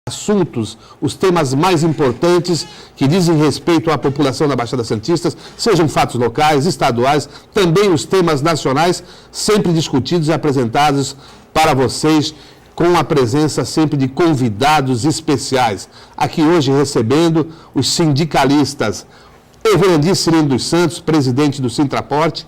assuntos, os temas mais importantes que dizem respeito à população da Baixada Santista, sejam fatos locais, estaduais, também os temas nacionais, sempre discutidos e apresentados para vocês, com a presença sempre de convidados especiais. Aqui hoje recebendo os sindicalistas Everandi Cirino dos Santos, presidente do Sintraporte,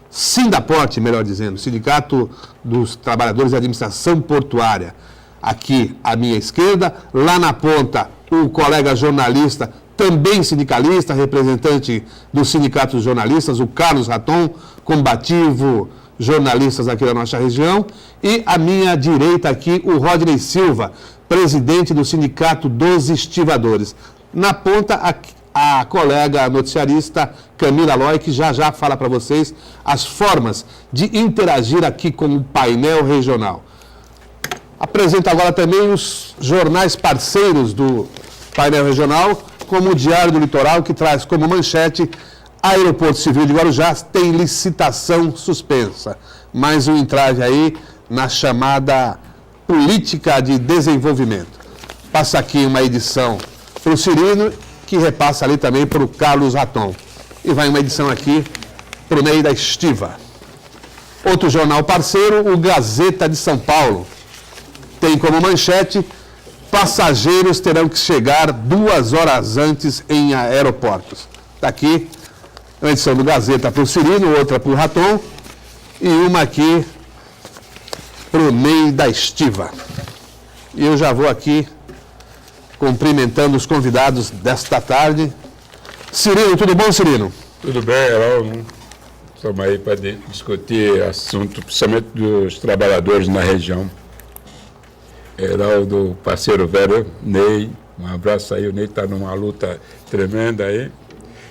Sindaporte, melhor dizendo, Sindicato dos Trabalhadores da Administração Portuária. Aqui à minha esquerda, lá na ponta, o colega jornalista, também sindicalista, representante do Sindicato dos Jornalistas, o Carlos Raton, combativo jornalistas aqui da nossa região. E à minha direita aqui, o Rodney Silva, presidente do Sindicato dos Estivadores. Na ponta, a colega noticiarista Camila Loy, que já fala para vocês as formas de interagir aqui com o painel regional. Apresento agora também os jornais parceiros do painel regional, como o Diário do Litoral, que traz como manchete: Aeroporto Civil de Guarujá tem licitação suspensa. Mais um entrave aí na chamada política de desenvolvimento. Passa aqui uma edição para o Cirino, que repassa ali também para o Carlos Raton. E vai uma edição aqui para o meio da Estiva. Outro jornal parceiro, o Gazeta de São Paulo. Tem como manchete: passageiros terão que chegar 2 horas antes em aeroportos. Está aqui uma edição do Gazeta para o Cirino, outra para o Raton e uma aqui para o meio da Estiva. E eu já vou aqui cumprimentando os convidados desta tarde. Cirino, tudo bom, Cirino? Tudo bem, Heraldo. Estamos aí para discutir assunto, principalmente dos trabalhadores na região. Heraldo, parceiro velho, Ney, um abraço aí, o Ney está numa luta tremenda aí.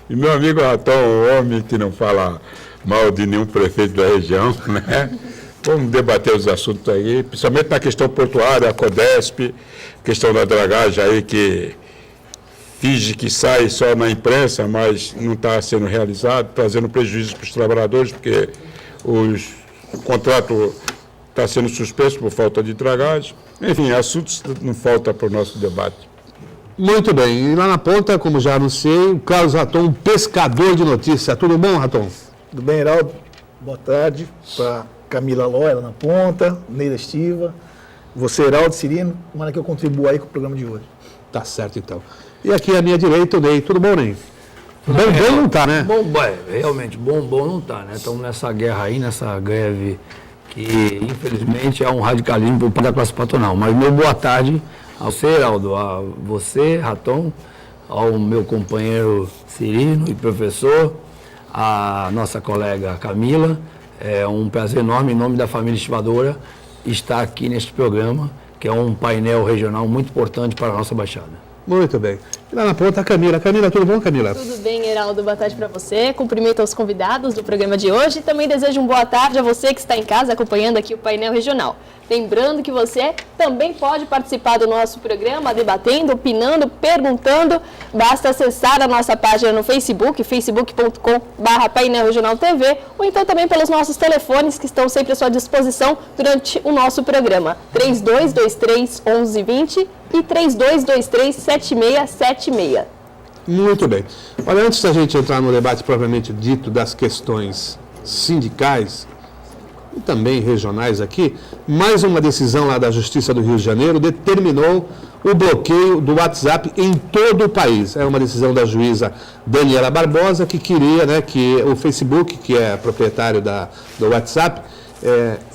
E meu amigo Raton, um homem que não fala mal de nenhum prefeito da região, né? Vamos debater os assuntos aí, principalmente na questão portuária, a Codesp, questão da dragagem aí que finge que sai só na imprensa, mas não está sendo realizado, trazendo prejuízo para os trabalhadores, porque o contrato está sendo suspenso por falta de dragagem. Enfim, assuntos não faltam para o nosso debate. Muito bem. E lá na ponta, como já anunciei, o Carlos Raton, um pescador de notícia. Tudo bom, Raton? Tudo bem, Heraldo? Boa tarde para Camila Loy, lá na ponta, Neida Estiva, você, Heraldo, Cirino, tomara que eu contribua aí com o programa de hoje. Tá certo, então. E aqui à minha direita, o Ney. Tudo bom, Ney? Bom não tá, né? Bom, realmente, bom não tá, né? Estamos nessa guerra aí, nessa greve que, infelizmente, é um radicalismo por parte da classe patronal. Mas meu boa tarde ao você, Heraldo, a você, Raton, ao meu companheiro Cirino e professor, a nossa colega Camila. É um prazer enorme, em nome da família estivadora, estar aqui neste programa, que é um painel regional muito importante para a nossa Baixada. Muito bem. E lá na ponta, a Camila. Camila, tudo bom, Camila? Tudo bem, Heraldo. Boa tarde para você. Cumprimento aos convidados do programa de hoje e também desejo uma boa tarde a você que está em casa acompanhando aqui o painel regional. Lembrando que você também pode participar do nosso programa, debatendo, opinando, perguntando. Basta acessar a nossa página no Facebook, facebook.com/painel regional TV, ou então também pelos nossos telefones que estão sempre à sua disposição durante o nosso programa. 3223-1120 e 3223-7676. Muito bem. Olha, antes da gente entrar no debate propriamente dito das questões sindicais e também regionais aqui, mais uma decisão lá da Justiça do Rio de Janeiro determinou o bloqueio do WhatsApp em todo o país. É uma decisão da juíza Daniela Barbosa, que queria, né, que o Facebook, que é proprietário do WhatsApp,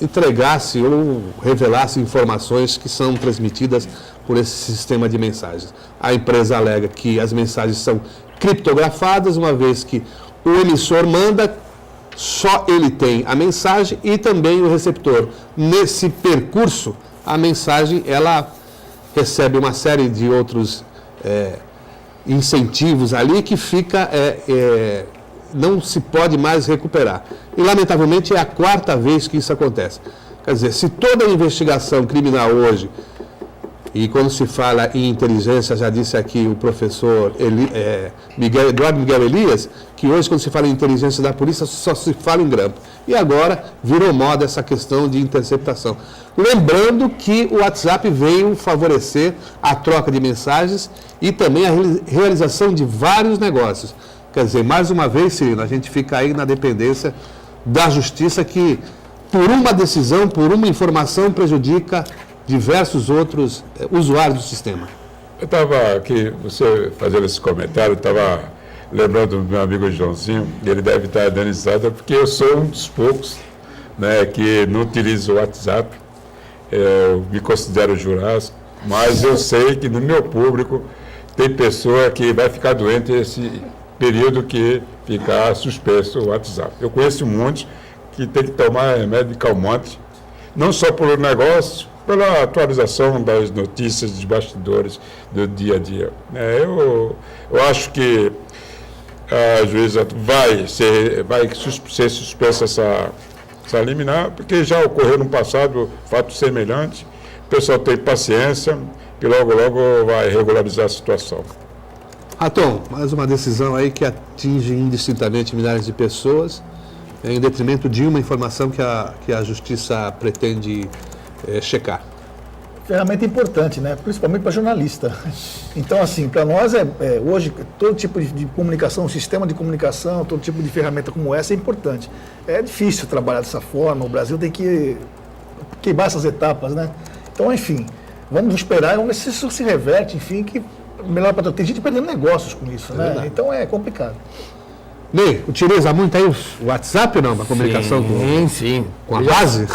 entregasse ou revelasse informações que são transmitidas por esse sistema de mensagens. A empresa alega que as mensagens são criptografadas, uma vez que o emissor manda, só ele tem a mensagem e também o receptor. Nesse percurso, a mensagem ela recebe uma série de outros incentivos ali que fica não se pode mais recuperar. E, lamentavelmente, é a 4ª vez que isso acontece. Quer dizer, se toda a investigação criminal hoje E quando se fala em inteligência, já disse aqui o professor Eduardo Miguel Elias, que hoje quando se fala em inteligência da polícia só se fala em grampo. E agora virou moda essa questão de interceptação. Lembrando que o WhatsApp veio favorecer a troca de mensagens e também a realização de vários negócios. Quer dizer, mais uma vez, Cirino, a gente fica aí na dependência da justiça que, por uma decisão, por uma informação, prejudica diversos outros usuários do sistema. Eu estava aqui, você fazendo esse comentário, estava lembrando do meu amigo Joãozinho, ele deve estar indenizado, porque eu sou um dos poucos, né, que não utilizo o WhatsApp. Eu me considero jurássico, mas eu sei que no meu público tem pessoa que vai ficar doente esse período que ficar suspenso o WhatsApp. Eu conheço um monte que tem que tomar remédio calmante, não só pelo negócio, pela atualização das notícias dos bastidores do dia a dia. Eu acho que a juíza vai ser suspensa essa liminar, porque já ocorreu no passado fatos semelhantes. O pessoal tem paciência e logo vai regularizar a situação. Raton, mais uma decisão aí que atinge indistintamente milhares de pessoas, em detrimento de uma informação que a justiça pretende checar. Ferramenta importante, né? Principalmente para jornalista. Então, assim, para nós, hoje, todo tipo de comunicação, sistema de comunicação, todo tipo de ferramenta como essa é importante. É difícil trabalhar dessa forma, o Brasil tem que queimar essas etapas, né? Então, enfim, vamos esperar, vamos ver se isso se reverte, enfim, que melhor para tem gente perdendo negócios com isso, né? Verdade. Então é complicado. Ney, utiliza muito aí o WhatsApp ou não, para comunicação Sim. com a base?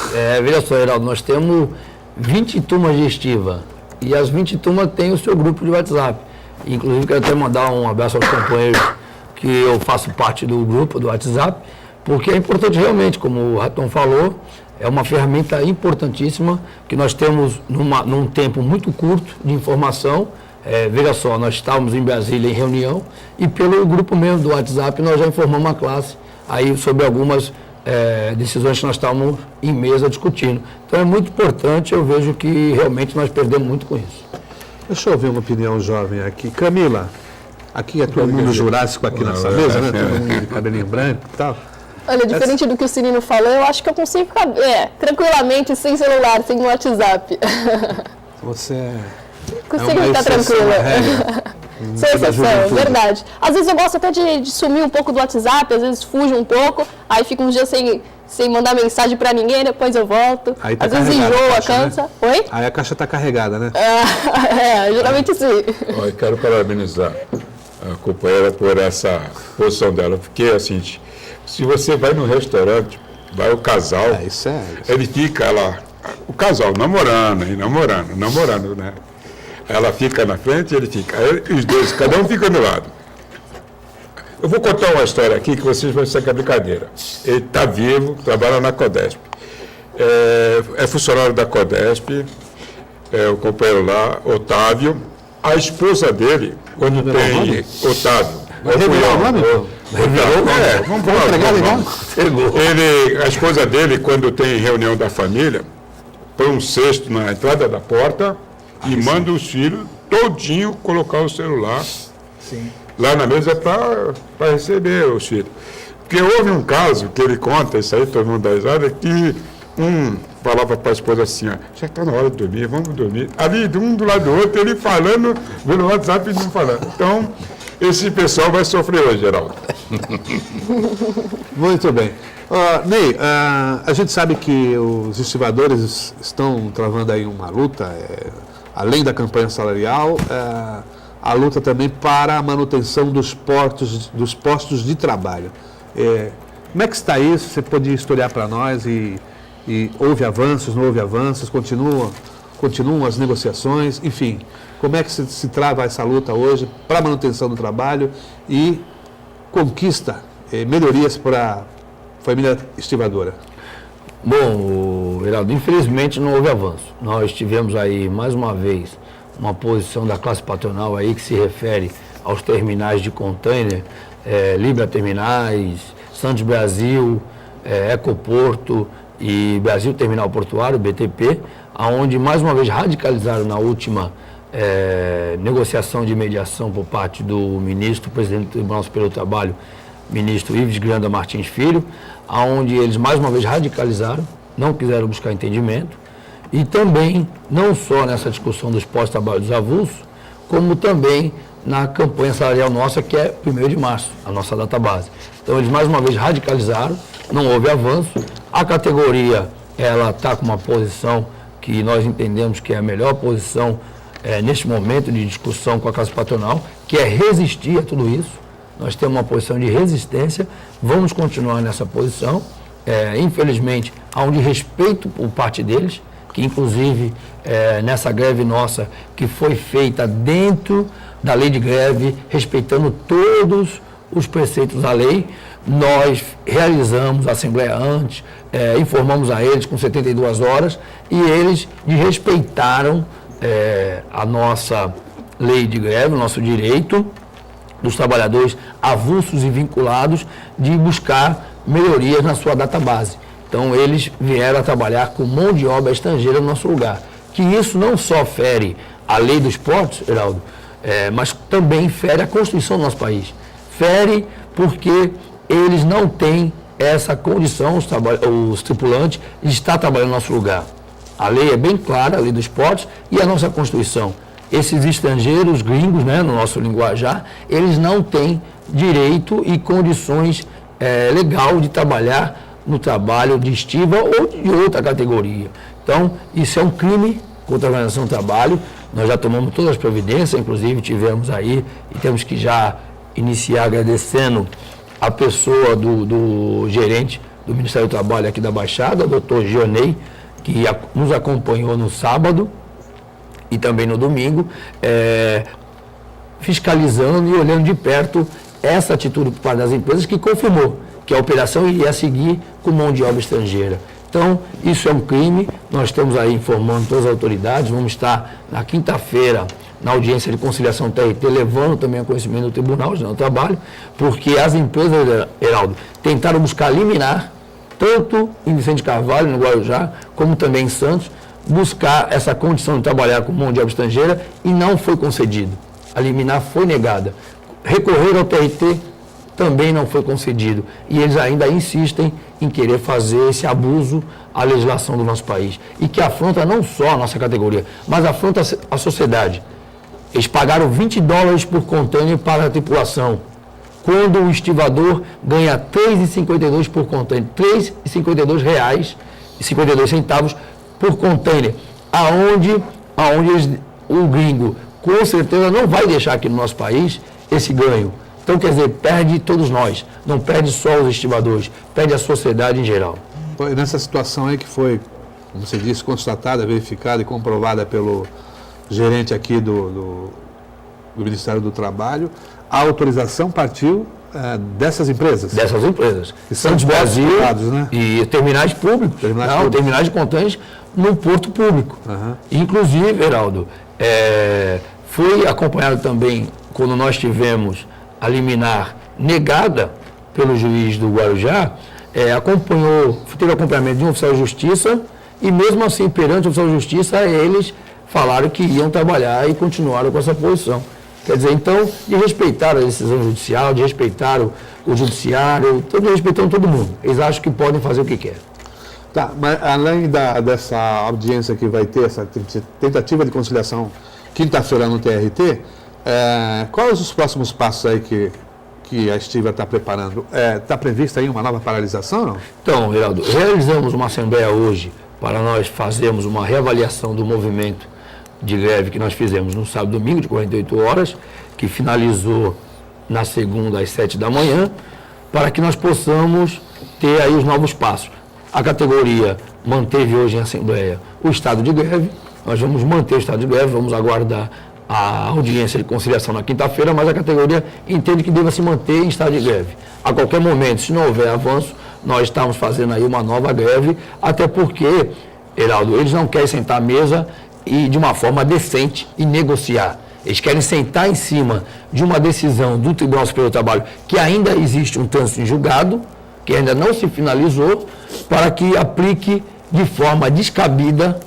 Veja só, Heraldo, nós temos 20 turmas de estiva e as 20 turmas têm o seu grupo de WhatsApp. Inclusive, quero até mandar um abraço aos companheiros que eu faço parte do grupo do WhatsApp, porque é importante realmente, como o Raton falou, é uma ferramenta importantíssima que nós temos num tempo muito curto de informação. Veja só, nós estávamos em Brasília em reunião e pelo grupo mesmo do WhatsApp nós já informamos a classe aí sobre algumas decisões que nós estávamos em mesa discutindo. Então é muito importante, eu vejo que realmente nós perdemos muito com isso. Deixa eu ver uma opinião jovem aqui. Camila, aqui é todo mundo jurássico aqui nessa mesa, né? Todo mundo de cabelinho branco e tal. Olha, diferente do que o Cirino falou, eu acho que eu consigo ficar tranquilamente sem celular, sem WhatsApp. Você Consigo ficar tranquila. Sem exceção, verdade. Às vezes eu gosto até de sumir um pouco do WhatsApp, às vezes fujo um pouco, aí fico uns dias sem mandar mensagem pra ninguém, depois eu volto. Aí tá às vezes enjoa, cansa. Né? Oi? Aí a caixa tá carregada, né? Geralmente sim. Eu quero parabenizar a companheira por essa posição dela, porque assim, se você vai no restaurante, vai o casal, Isso é. ele fica lá, o casal namorando, né? Ela fica na frente, ele fica. Aí, os dois, cada um fica do lado. Eu vou contar uma história aqui que vocês vão saber que é brincadeira. Ele está vivo, trabalha na Codesp. É funcionário da Codesp, o companheiro lá, Otávio. A esposa dele, quando tem. Otávio. Revelou o nome? Vamos a esposa dele, quando tem reunião da família, põe um cesto na entrada da porta e manda os filhos todinho colocar o celular lá na mesa para receber os filhos. Porque houve um caso que ele conta, isso aí todo mundo dá risada, que um falava para a esposa assim, ó, já está na hora de dormir, vamos dormir. Ali, um do lado do outro, ele falando, vendo o WhatsApp e não falando. Então, esse pessoal vai sofrer hoje, Geraldo. Muito bem. Ney, a gente sabe que os estivadores estão travando aí uma luta, além da campanha salarial, a luta também para a manutenção dos postos de trabalho. Como é que está isso? Você podia historiar para nós e houve avanços, não houve avanços, continuam as negociações, enfim. Como é que se trava essa luta hoje para a manutenção do trabalho e conquista melhorias para a família estivadora? Bom, Heraldo, infelizmente não houve avanço. Nós tivemos aí, mais uma vez, uma posição da classe patronal aí que se refere aos terminais de container, Libra Terminais, Santos Brasil, Ecoporto e Brasil Terminal Portuário, BTP, onde mais uma vez radicalizaram na última negociação de mediação por parte do ministro, presidente do Tribunal Superior do Trabalho, ministro Ives Granda Martins Filho, onde eles mais uma vez radicalizaram, não quiseram buscar entendimento, e também, não só nessa discussão dos pós-trabalho dos avulsos, como também na campanha salarial nossa, que é 1º de março, a nossa data base. Então, eles mais uma vez radicalizaram, não houve avanço, a categoria, ela está com uma posição que nós entendemos que é a melhor posição neste momento de discussão com a classe patronal, que é resistir a tudo isso. Nós temos uma posição de resistência, vamos continuar nessa posição, infelizmente, há um desrespeito por parte deles, que inclusive nessa greve nossa, que foi feita dentro da lei de greve, respeitando todos os preceitos da lei, nós realizamos a assembleia antes, informamos a eles com 72 horas, e eles desrespeitaram a nossa lei de greve, o nosso direito dos trabalhadores avulsos e vinculados de buscar melhorias na sua database. Então, eles vieram a trabalhar com mão de obra estrangeira no nosso lugar. Que isso não só fere a lei dos portos, Heraldo, mas também fere a Constituição do nosso país. Fere porque eles não têm essa condição, os tripulantes, de estar trabalhando no nosso lugar. A lei é bem clara, a lei dos portos e a nossa Constituição. Esses estrangeiros, gringos, no nosso linguajar, eles não têm direito e condições legal de trabalhar no trabalho de estiva ou de outra categoria. Então, isso é um crime contra a organização do trabalho. Nós já tomamos todas as providências, inclusive tivemos aí, e temos que já iniciar agradecendo a pessoa do gerente do Ministério do Trabalho aqui da Baixada, doutor Gionei, que nos acompanhou no sábado e também no domingo, fiscalizando e olhando de perto essa atitude por parte das empresas, que confirmou que a operação iria seguir com mão de obra estrangeira. Então, isso é um crime, nós estamos aí informando todas as autoridades, vamos estar na quinta-feira na audiência de conciliação TRT, levando também a conhecimento do Tribunal Regional do Trabalho, porque as empresas, Heraldo, tentaram buscar liminar, tanto em Vicente Carvalho, no Guarujá, como também em Santos, buscar essa condição de trabalhar com mão de obra estrangeira e não foi concedido. A liminar foi negada. Recorrer ao TRT também não foi concedido. E eles ainda insistem em querer fazer esse abuso à legislação do nosso país. E que afronta não só a nossa categoria, mas afronta a sociedade. Eles pagaram $20 por contêiner para a tripulação, quando o estivador ganha R$ 3,52 por contêiner, R$ 3,52 por contêiner, aonde o gringo com certeza não vai deixar aqui no nosso país esse ganho. Então, quer dizer, perde todos nós, não perde só os estivadores, perde a sociedade em geral. Foi nessa situação aí que foi, como você disse, constatada, verificada e comprovada pelo gerente aqui do Ministério do Trabalho, a autorização partiu dessas empresas? Dessas empresas. Que são Santos Brasil, né? E terminais públicos, terminais de contêineres no porto público. Uhum. Inclusive, Heraldo, foi acompanhado também, quando nós tivemos a liminar negada pelo juiz do Guarujá, teve acompanhamento de um oficial de justiça e mesmo assim, perante o oficial de justiça, eles falaram que iam trabalhar e continuaram com essa posição. Quer dizer, então, de respeitar a decisão judicial, de respeitar o judiciário, respeitando todo mundo. Eles acham que podem fazer o que querem. Tá, mas além dessa audiência que vai ter, essa tentativa de conciliação quinta-feira no TRT, quais os próximos passos aí que a Estiva está preparando? Está prevista aí uma nova paralisação, não? Então, Heraldo, realizamos uma assembleia hoje para nós fazermos uma reavaliação do movimento de greve que nós fizemos no sábado e domingo, de 48 horas, que finalizou na segunda às 7 da manhã, para que nós possamos ter aí os novos passos. A categoria manteve hoje em assembleia o estado de greve, nós vamos manter o estado de greve, vamos aguardar a audiência de conciliação na quinta-feira, mas a categoria entende que deva se manter em estado de greve. A qualquer momento, se não houver avanço, nós estamos fazendo aí uma nova greve, até porque, Heraldo, eles não querem sentar à mesa e de uma forma decente e negociar. Eles querem sentar em cima de uma decisão do Tribunal Superior do Trabalho, que ainda existe um trânsito em julgado, que ainda não se finalizou, para que aplique de forma descabida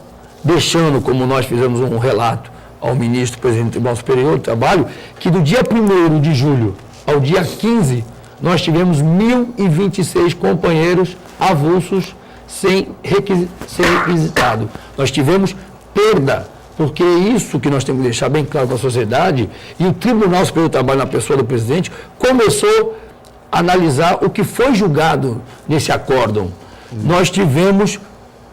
deixando, como nós fizemos um relato ao ministro, presidente do Tribunal Superior do Trabalho, que do dia 1º de julho ao dia 15, nós tivemos 1.026 companheiros avulsos sem requisitado. Nós tivemos perda, porque é isso que nós temos que deixar bem claro para a sociedade, e o Tribunal Superior do Trabalho, na pessoa do presidente, começou a analisar o que foi julgado nesse acórdão. Nós tivemos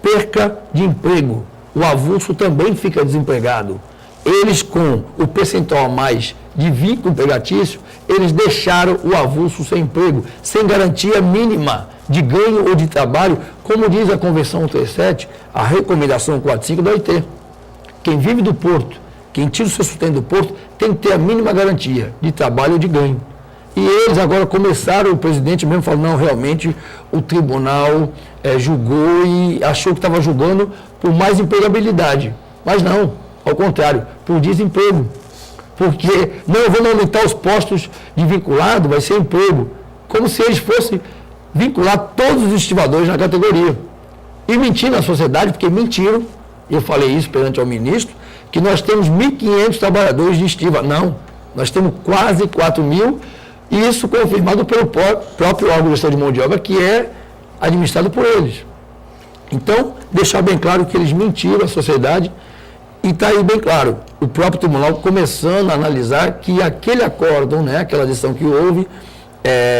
perca de emprego, o avulso também fica desempregado. Eles, com o percentual a mais de vínculo empregatício, eles deixaram o avulso sem emprego, sem garantia mínima de ganho ou de trabalho, como diz a Convenção 137, a recomendação 45 da OIT. Quem vive do porto, quem tira o seu sustento do porto, tem que ter a mínima garantia de trabalho ou de ganho. E eles agora começaram, o presidente mesmo falou, não, realmente o tribunal julgou e achou que estava julgando por mais empregabilidade. Mas não, ao contrário, por desemprego. Porque, não, vamos aumentar os postos de vinculado, vai ser emprego. Como se eles fossem vincular todos os estivadores na categoria. E mentir na sociedade, porque mentiram, eu falei isso perante ao ministro, que nós temos 1.500 trabalhadores de estiva. Não, nós temos quase 4.000, e isso confirmado pelo próprio órgão de gestão de mão de obra, que é administrado por eles. Então, deixar bem claro que eles mentiram à sociedade, e está aí bem claro, o próprio tribunal começando a analisar que aquele acórdão, né, aquela decisão que houve,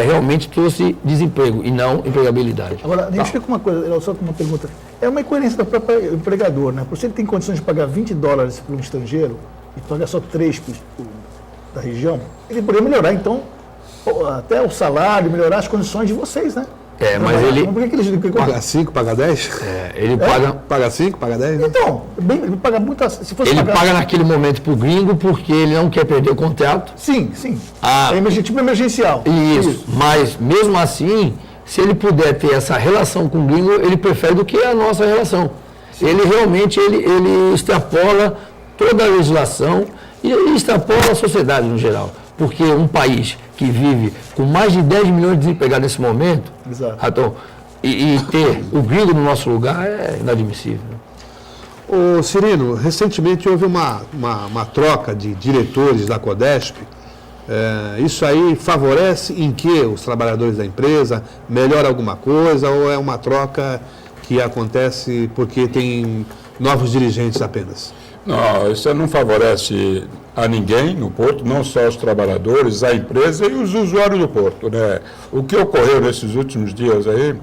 realmente trouxe desemprego e não empregabilidade. Agora, me explica uma coisa, só uma pergunta. É uma incoerência do próprio empregador, né? Porque se ele tem condições de pagar $20 para um estrangeiro e pagar só 3 da região, ele poderia melhorar, então, até o salário, melhorar as condições de vocês, né? Mas ele... Por que eles... Paga 5, paga 10? Ele paga... Paga 5, paga 10? Né? Então, ele paga muito... Se fosse ele pagar... paga naquele momento para o gringo porque ele não quer perder o contrato. Sim. É tipo emergencial. Isso. Mas, mesmo assim, se ele puder ter essa relação com o gringo, ele prefere do que a nossa relação. Sim. Ele realmente ele extrapola toda a legislação e extrapola a sociedade no geral. Porque um país que vive com mais de 10 milhões de desempregados nesse momento, Raton, e ter o gringo no nosso lugar é inadmissível. Ô Cirino, recentemente houve uma troca de diretores da Codesp. Isso aí favorece em que os trabalhadores da empresa? Melhora alguma coisa ou é uma troca que acontece porque tem novos dirigentes apenas? Não, isso não favorece a ninguém no porto, não só os trabalhadores, a empresa e os usuários do porto, né? O que ocorreu nesses últimos dias aí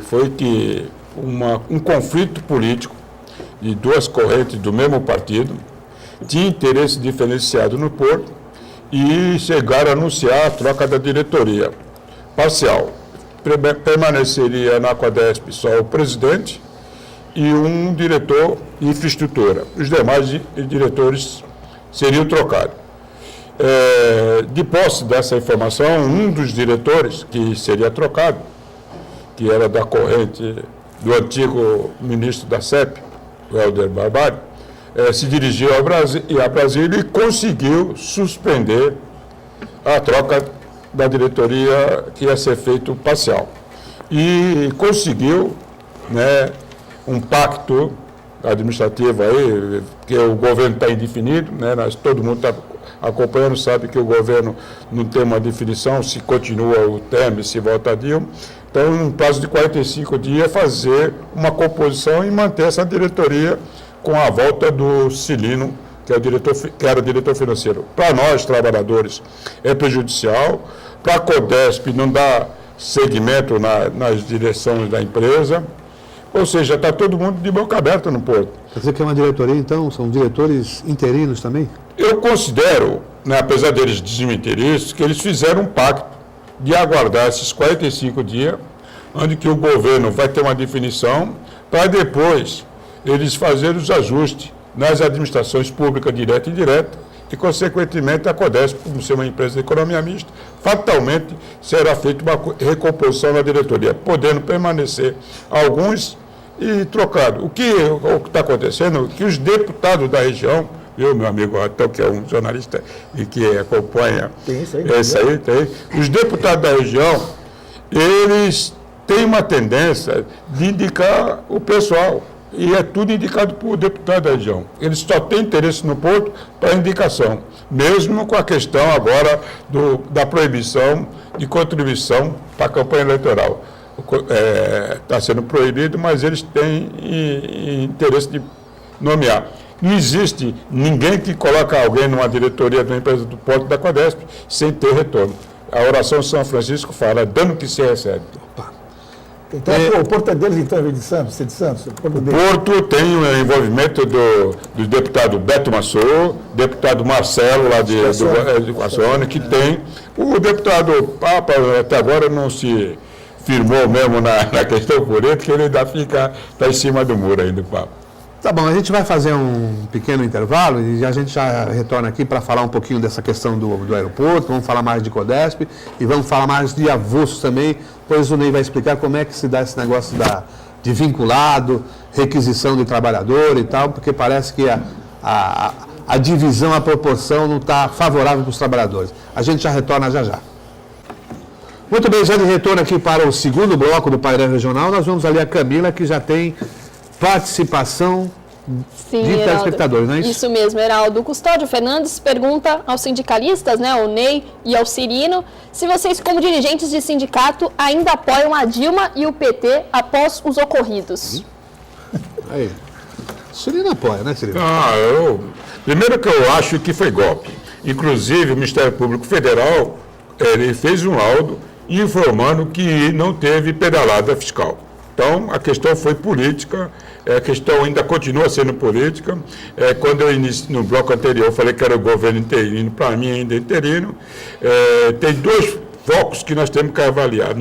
foi que um conflito político de duas correntes do mesmo partido tinha interesse diferenciado no porto e chegaram a anunciar a troca da diretoria parcial. Permaneceria na Codesp só o presidente e um diretor de infraestrutura. Os demais diretores seriam trocados. De posse dessa informação, um dos diretores que seria trocado, que era da corrente do antigo ministro da CEP, o Helder Barbalho, se dirigiu a Brasília e conseguiu suspender a troca da diretoria que ia ser feito parcial. E conseguiu, né, um pacto administrativo aí, que o governo está indefinido, né? Todo mundo está acompanhando, sabe que o governo não tem uma definição, se continua o Temer, se volta a Dilma. Então, no prazo de 45 dias, fazer uma composição e manter essa diretoria com a volta do Cilino, que era o diretor financeiro. Para nós, trabalhadores, é prejudicial. Para a Codesp, não dá segmento nas direções da empresa. Ou seja, está todo mundo de boca aberta no porto. Quer dizer que é uma diretoria, então? São diretores interinos também? Eu considero, né, apesar deles desmentirem isso, que eles fizeram um pacto de aguardar esses 45 dias, onde que o governo vai ter uma definição, para depois eles fazerem os ajustes nas administrações públicas direta e indireta, e, consequentemente, a Codesp, como ser uma empresa de economia mista, fatalmente será feita uma recomposição na diretoria, podendo permanecer alguns e trocado. O que está acontecendo é que os deputados da região, meu amigo Ratão, que é um jornalista e que acompanha os deputados da região, eles têm uma tendência de indicar o pessoal. e é tudo indicado por deputado da região. Ele só tem interesse no Porto para indicação, mesmo com a questão agora da proibição de contribuição para a campanha eleitoral. Está sendo proibido, mas eles têm interesse de nomear. Não existe ninguém que coloca alguém numa diretoria de uma empresa do Porto da Codesp sem ter retorno. A oração São Francisco fala, dando que se recebe. Então, o Porto é deles, então, em vez de Santos, ser de Santos? O Porto tem o envolvimento do deputado Beto Massou, deputado Marcelo, lá de Educação, que tem. O deputado Papa, até agora, não se firmou mesmo na questão política, ele ainda está em cima do muro ainda, o Papa. Tá bom, a gente vai fazer um pequeno intervalo e a gente já retorna aqui para falar um pouquinho dessa questão do aeroporto, vamos falar mais de Codesp e vamos falar mais de avulsos também, pois o Ney vai explicar como é que se dá esse negócio de vinculado, requisição de trabalhador e tal, porque parece que a divisão, a proporção não está favorável para os trabalhadores. A gente já retorna já. Muito bem, já de retorno aqui para o segundo bloco do painel regional, nós vamos ali a Camila, que já tem participação Sim, de telespectadores, não é isso? Isso mesmo, Heraldo. O Custódio Fernandes pergunta aos sindicalistas, né, ao Ney e ao Cirino, se vocês, como dirigentes de sindicato, ainda apoiam a Dilma e o PT após os ocorridos. Aí. Cirino apoia, né, Cirino? Primeiro que eu acho que foi golpe. Inclusive, o Ministério Público Federal, ele fez um laudo informando que não teve pedalada fiscal. Então, a questão foi política, a questão ainda continua sendo política. Quando eu iniciei no bloco anterior, eu falei que era o governo interino, para mim ainda é interino. Tem dois focos que nós temos que avaliar.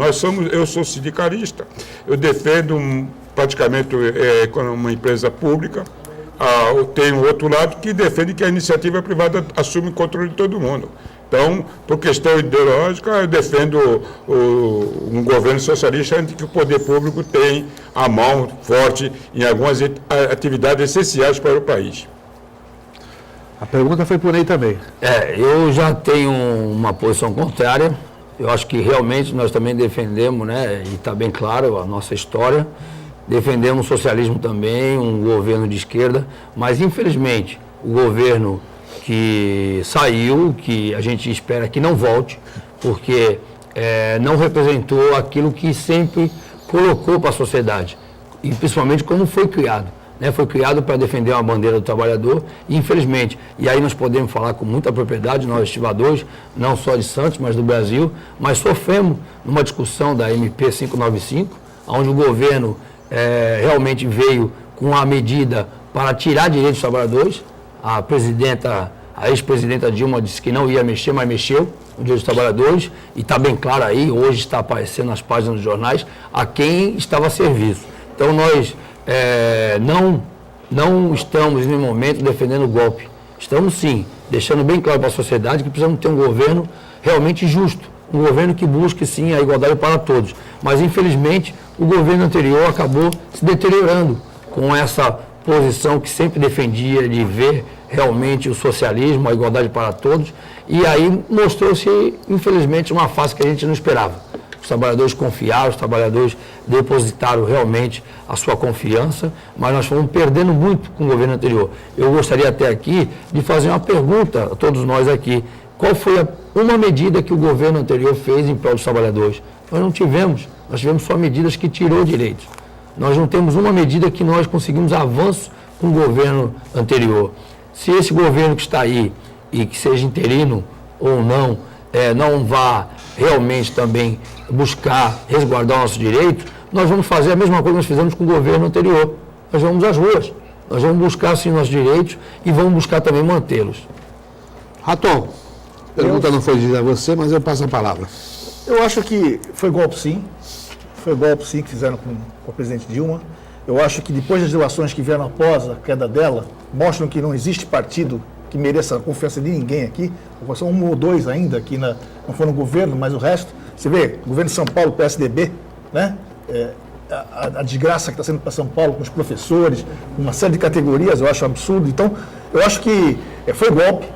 Eu sou sindicalista, eu defendo praticamente uma empresa pública. Tem um outro lado que defende que a iniciativa privada assume o controle de todo mundo. Então, por questão ideológica, eu defendo um governo socialista onde que o poder público tem a mão forte em algumas atividades essenciais para o país. A pergunta foi por aí também. Eu já tenho uma posição contrária. Eu acho que realmente nós também defendemos, né, e está bem claro a nossa história, defendemos o socialismo também, um governo de esquerda, mas infelizmente o governo que saiu, que a gente espera que não volte, porque não representou aquilo que sempre colocou para a sociedade, e principalmente como foi criado. Né? Foi criado para defender uma bandeira do trabalhador, e infelizmente, e aí nós podemos falar com muita propriedade, nós estivadores, não só de Santos, mas do Brasil, mas sofremos numa discussão da MP 595, onde o governo realmente veio com a medida para tirar direitos dos trabalhadores. A ex-presidenta Dilma disse que não ia mexer, mas mexeu no Direito dos Trabalhadores, e está bem claro aí, hoje está aparecendo nas páginas dos jornais, a quem estava a serviço. Então nós não estamos, em nenhum momento, defendendo o golpe. Estamos, sim, deixando bem claro para a sociedade que precisamos ter um governo realmente justo, um governo que busque, sim, a igualdade para todos. Mas, infelizmente, o governo anterior acabou se deteriorando com essa posição que sempre defendia de ver realmente o socialismo, a igualdade para todos, e aí mostrou-se, infelizmente, uma face que a gente não esperava. Os trabalhadores confiaram, os trabalhadores depositaram realmente a sua confiança, mas nós fomos perdendo muito com o governo anterior. Eu gostaria até aqui de fazer uma pergunta a todos nós aqui. Qual foi uma medida que o governo anterior fez em prol dos trabalhadores? Nós não tivemos, nós tivemos só medidas que tirou direitos. Nós não temos uma medida que nós conseguimos avanço com o governo anterior. Se esse governo que está aí, e que seja interino ou não, não vá realmente também buscar resguardar nossos direitos, nós vamos fazer a mesma coisa que nós fizemos com o governo anterior. Nós vamos às ruas, nós vamos buscar sim nossos direitos e vamos buscar também mantê-los. Raton, a pergunta não foi dirigida a você, mas eu passo a palavra. Eu acho que foi golpe sim. Foi golpe sim que fizeram com a presidente Dilma. Eu acho que depois das eleições que vieram após a queda dela, mostram que não existe partido que mereça a confiança de ninguém aqui. São um ou dois ainda aqui, não foram no governo, mas o resto, você vê, governo de São Paulo, PSDB, né? A desgraça que está sendo para São Paulo com os professores, uma série de categorias, eu acho absurdo. Então, eu acho que foi golpe.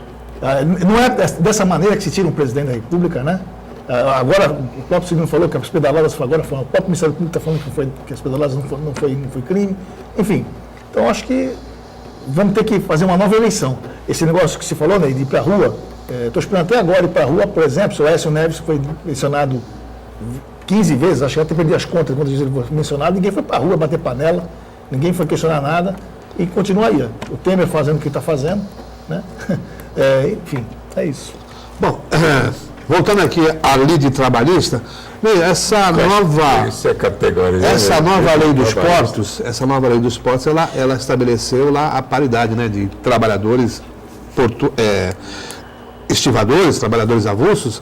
Não é dessa maneira que se tira um presidente da República, né? Agora, o próprio Cirino falou que as pedaladas agora foram, o próprio Ministério Público está falando que as pedaladas não foi crime. Enfim, Então, acho que vamos ter que fazer uma nova eleição. Esse negócio que você falou, né, de ir para a rua, estou esperando até agora ir para a rua, por exemplo, o seu Écio Neves foi mencionado 15 vezes, acho que até perdi as contas quantas vezes ele foi mencionado, ninguém foi para a rua bater panela, ninguém foi questionar nada, e continua aí. O Temer fazendo o que está fazendo, né? Enfim, é isso. Bom, voltando aqui à lei de trabalhista, essa nova... Isso é categoria. Essa nova lei dos portos, ela estabeleceu lá a paridade, né, de trabalhadores estivadores, trabalhadores avulsos,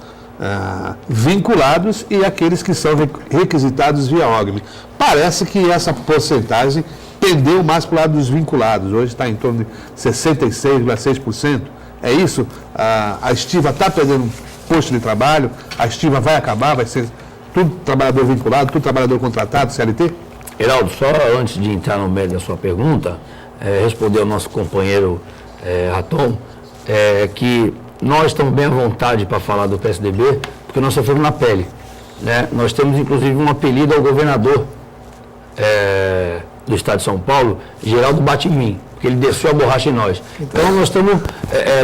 vinculados e aqueles que são requisitados via OGME. Parece que essa porcentagem pendeu mais para o lado dos vinculados. Hoje está em torno de 66,6%. É isso? A estiva está perdendo posto de trabalho, a estiva vai acabar, vai ser tudo trabalhador vinculado, tudo trabalhador contratado, CLT? Heraldo, só antes de entrar no meio da sua pergunta, responder ao nosso companheiro Raton, que nós estamos bem à vontade para falar do PSDB, porque nós sofremos na pele, né? Nós temos, inclusive, um apelido ao governador do estado de São Paulo, Geraldo Bate em Mim, porque ele desceu a borracha em nós. Então, nós estamos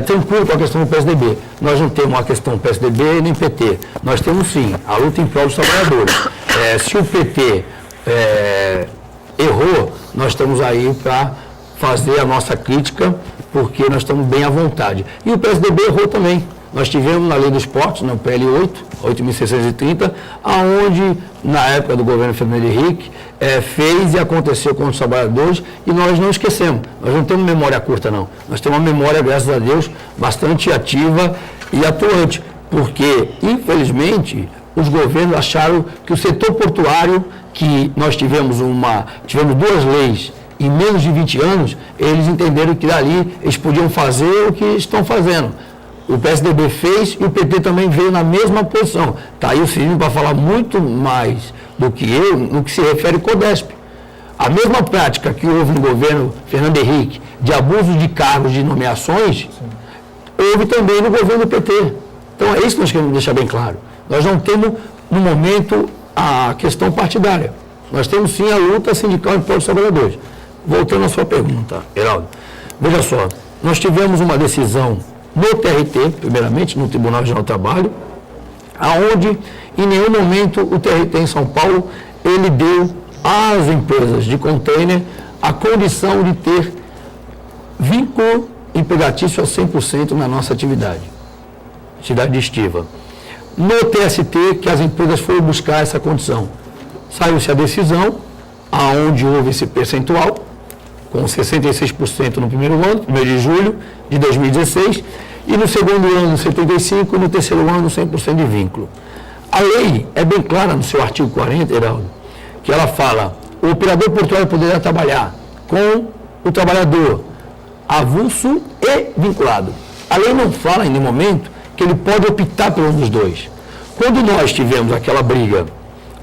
tranquilos com a questão do PSDB. Nós não temos a questão PSDB nem PT. Nós temos, sim, a luta em prol dos trabalhadores. Se o PT errou, nós estamos aí para fazer a nossa crítica, porque nós estamos bem à vontade. E o PSDB errou também. Nós tivemos na Lei dos Portos, no PL 8.630, aonde, na época do governo Fernando Henrique, fez e aconteceu com os trabalhadores, e nós não esquecemos. Nós não temos memória curta, não. Nós temos uma memória, graças a Deus, bastante ativa e atuante, porque, infelizmente, os governos acharam que o setor portuário, que nós tivemos duas leis em menos de 20 anos, eles entenderam que dali eles podiam fazer o que estão fazendo. O PSDB fez e o PT também veio na mesma posição. Está aí o Cirino para falar muito mais do que eu no que se refere ao CODESP. A mesma prática que houve no governo Fernando Henrique de abuso de cargos, de nomeações, houve também no governo do PT. Então é isso que nós queremos deixar bem claro. Nós não temos, no momento, a questão partidária. Nós temos sim a luta sindical em prol dos trabalhadores. Voltando à sua pergunta, Heraldo, veja só, nós tivemos uma decisão no TRT, primeiramente, no Tribunal Regional do Trabalho, aonde em nenhum momento o TRT em São Paulo, ele deu às empresas de container a condição de ter vínculo empregatício a 100% na nossa atividade de estiva. No TST, que as empresas foram buscar essa condição, saiu-se a decisão, aonde houve esse percentual, com 66% no primeiro ano, 1º de julho de 2016, e no segundo ano 75% e no terceiro ano 100% de vínculo. A lei é bem clara no seu artigo 40, Heraldo, que ela fala, o operador portuário poderá trabalhar com o trabalhador avulso e vinculado. A lei não fala em nenhum momento que ele pode optar por um dos dois. Quando nós tivemos aquela briga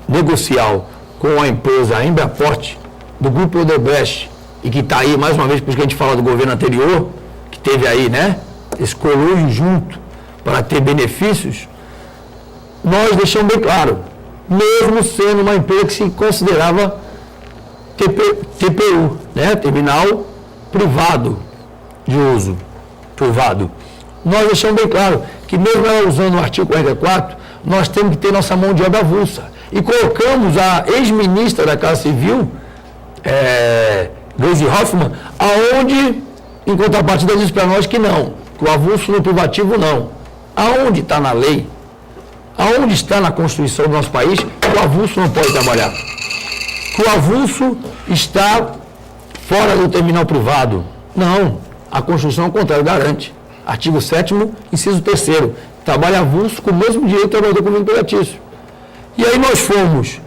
negocial com a empresa Embraport, do Grupo Odebrecht, e que está aí, mais uma vez, por isso que a gente fala do governo anterior, que teve aí, né, esse coluio junto para ter benefícios, nós deixamos bem claro, mesmo sendo uma empresa que se considerava TPU, né, terminal privado de uso, privado. Nós deixamos bem claro que mesmo ela usando o artigo 44, nós temos que ter nossa mão de obra avulsa. E colocamos a ex-ministra da Casa Civil, Gleisi Hoffmann, aonde, em contrapartida, diz para nós que não, que o avulso no privativo não. Aonde está na lei, aonde está na Constituição do nosso país, que o avulso não pode trabalhar? Que o avulso está fora do terminal privado. Não, a Constituição, ao contrário, garante. Artigo 7º, inciso 3º, trabalha avulso com o mesmo direito do trabalhador como empregatício. E aí nós fomos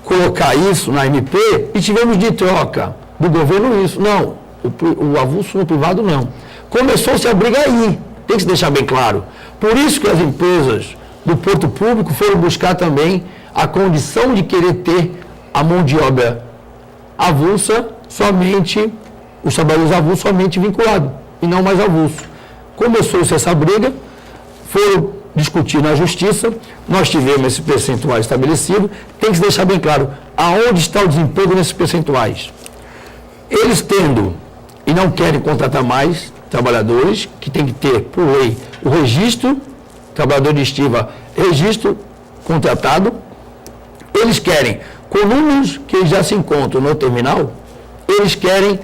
colocar isso na MP e tivemos de troca do governo isso. Não, o avulso no privado não. Começou-se a briga aí, tem que se deixar bem claro. Por isso que as empresas do porto público foram buscar também a condição de querer ter a mão de obra avulsa, somente, os trabalhadores avulsos somente vinculados, e não mais avulso. Começou-se essa briga, foram discutir na justiça, nós tivemos esse percentual estabelecido, tem que se deixar bem claro, aonde está o desemprego nesses percentuais? Eles tendo e não querem contratar mais trabalhadores, que tem que ter, por lei, o registro, trabalhador de estiva, registro contratado. Eles querem, com números que já se encontram no terminal, eles querem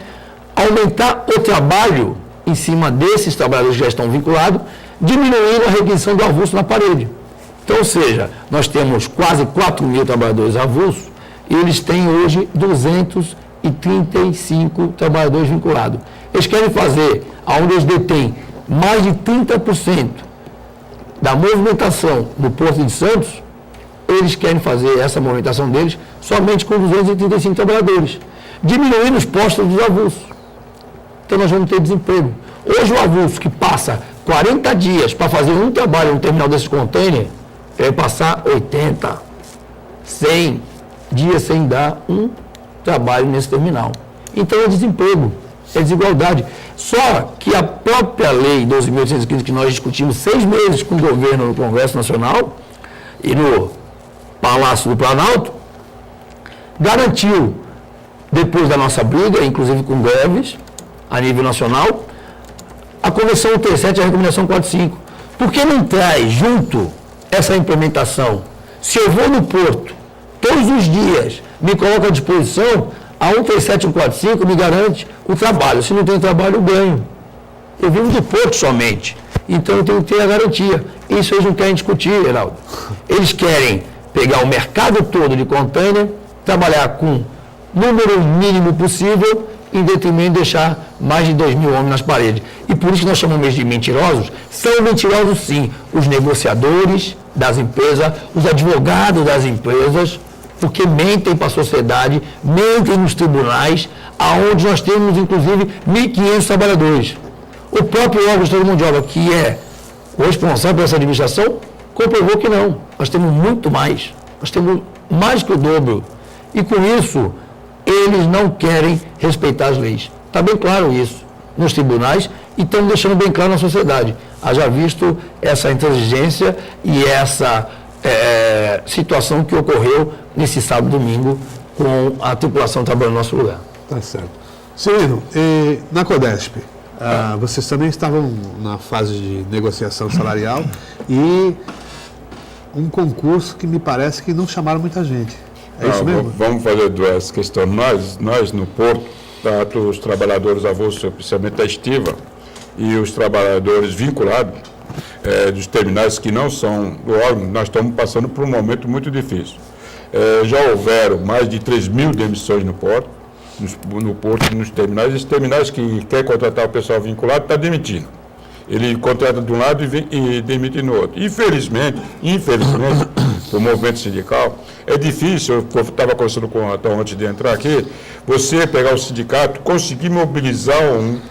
aumentar o trabalho em cima desses trabalhadores que já estão vinculados, diminuindo a requisição do avulso na parede. Então, ou seja, nós temos quase 4 mil trabalhadores avulsos e eles têm hoje 235 trabalhadores vinculados. Eles querem fazer, onde eles detêm mais de 30% da movimentação do Porto de Santos, eles querem fazer essa movimentação deles somente com 235 trabalhadores, diminuindo os postos dos avulsos. Então nós vamos ter desemprego. Hoje o avulso que passa 40 dias para fazer um trabalho no terminal desse container, vai passar 80, 100 dias sem dar um trabalho nesse terminal. Então é desemprego, é desigualdade. Só que a própria lei 12.815, que nós discutimos 6 meses com o governo no Congresso Nacional e no Palácio do Planalto, garantiu, depois da nossa briga, inclusive com greves a nível nacional, a Convenção 37 e a Recomendação 45. Por que não traz junto essa implementação? Se eu vou no porto todos os dias, me coloca à disposição, a 137 e 145 me garante o trabalho. Se não tem trabalho, eu ganho. Eu vivo do porto somente. Então eu tenho que ter a garantia. Isso eles não querem discutir, Heraldo. Eles querem pegar o mercado todo de container, trabalhar com número mínimo possível, em detrimento de deixar mais de 2.000 homens nas paredes. E por isso que nós chamamos de mentirosos. São mentirosos, sim, os negociadores das empresas, os advogados das empresas, porque mentem para a sociedade, mentem nos tribunais, aonde nós temos, inclusive, 1.500 trabalhadores. O próprio órgão de mão de obra, que é o responsável por essa administração, comprovou que não. Nós temos muito mais. Nós temos mais que o dobro. E com isso, eles não querem respeitar as leis. Está bem claro isso nos tribunais e estão deixando bem claro na sociedade. Haja visto essa intransigência e essa situação que ocorreu nesse sábado e domingo com a tripulação trabalhando no nosso lugar. Tá certo. Cirino, na Codesp, vocês também estavam na fase de negociação salarial e um concurso que me parece que não chamaram muita gente. É isso mesmo? Vamos fazer duas questões. Nós no Porto, tanto os trabalhadores avulsos, especialmente da estiva, e os trabalhadores vinculados dos terminais que não são do órgão, nós estamos passando por um momento muito difícil. Já houveram mais de 3.000 demissões no Porto, nos terminais. Esses terminais que quer contratar o pessoal vinculado está demitindo. Ele contrata de um lado e demite no outro. Infelizmente, o movimento sindical, é difícil, eu estava conversando com o Ratão antes de entrar aqui, você pegar o sindicato, conseguir mobilizar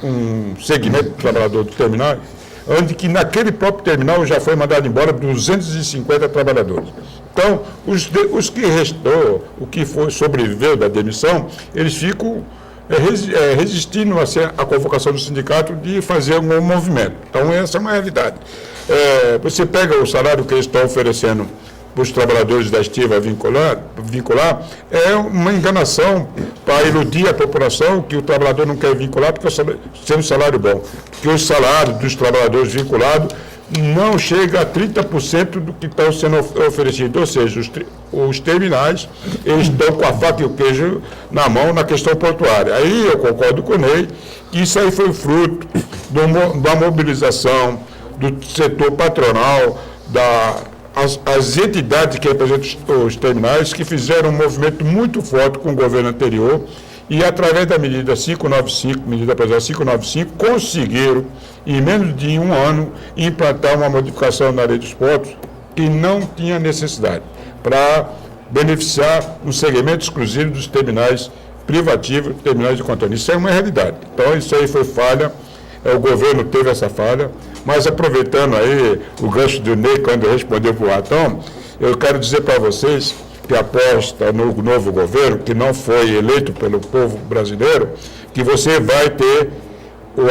um segmento do trabalhador do terminal, onde que naquele próprio terminal já foi mandado embora 250 trabalhadores. Então, os que restou, o que sobreviveu da demissão, eles ficam resistindo a convocação do sindicato de fazer um movimento. Então, essa é uma realidade. Você pega o salário que eles estão oferecendo para os trabalhadores da estiva vincular, é uma enganação para iludir a população que o trabalhador não quer vincular porque tem um salário bom. Porque o salário dos trabalhadores vinculados não chega a 30% do que estão sendo oferecido. Ou seja, os terminais, eles estão com a faca e o queijo na mão na questão portuária. Aí eu concordo com o Ney, que isso aí foi fruto da mobilização do setor patronal, as entidades que representam os terminais, que fizeram um movimento muito forte com o governo anterior e, através da medida 595, medida presidencial 595, conseguiram, em menos de um ano, implantar uma modificação na lei dos portos que não tinha necessidade, para beneficiar um segmento exclusivo dos terminais privativos, terminais de container. Isso é uma realidade. Então, isso aí foi falha, o governo teve essa falha, mas aproveitando aí o gancho do Ney, quando respondeu para o Ratão, eu quero dizer para vocês que aposta no novo governo, que não foi eleito pelo povo brasileiro, que você vai ter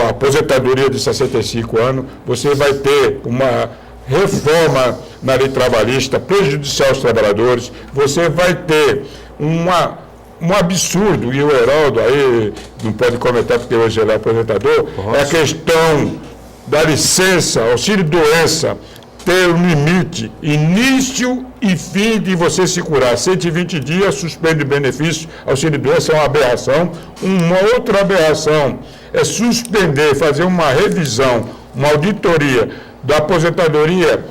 a aposentadoria de 65 anos, você vai ter uma reforma na lei trabalhista prejudicial aos trabalhadores, você vai ter uma um absurdo, e o Heraldo aí não pode comentar porque hoje ele é aposentador, é a questão da licença, auxílio-doença, ter um limite, início e fim de você se curar. 120 dias, suspende o benefício, auxílio-doença é uma aberração. Uma outra aberração é suspender, fazer uma revisão, uma auditoria da aposentadoria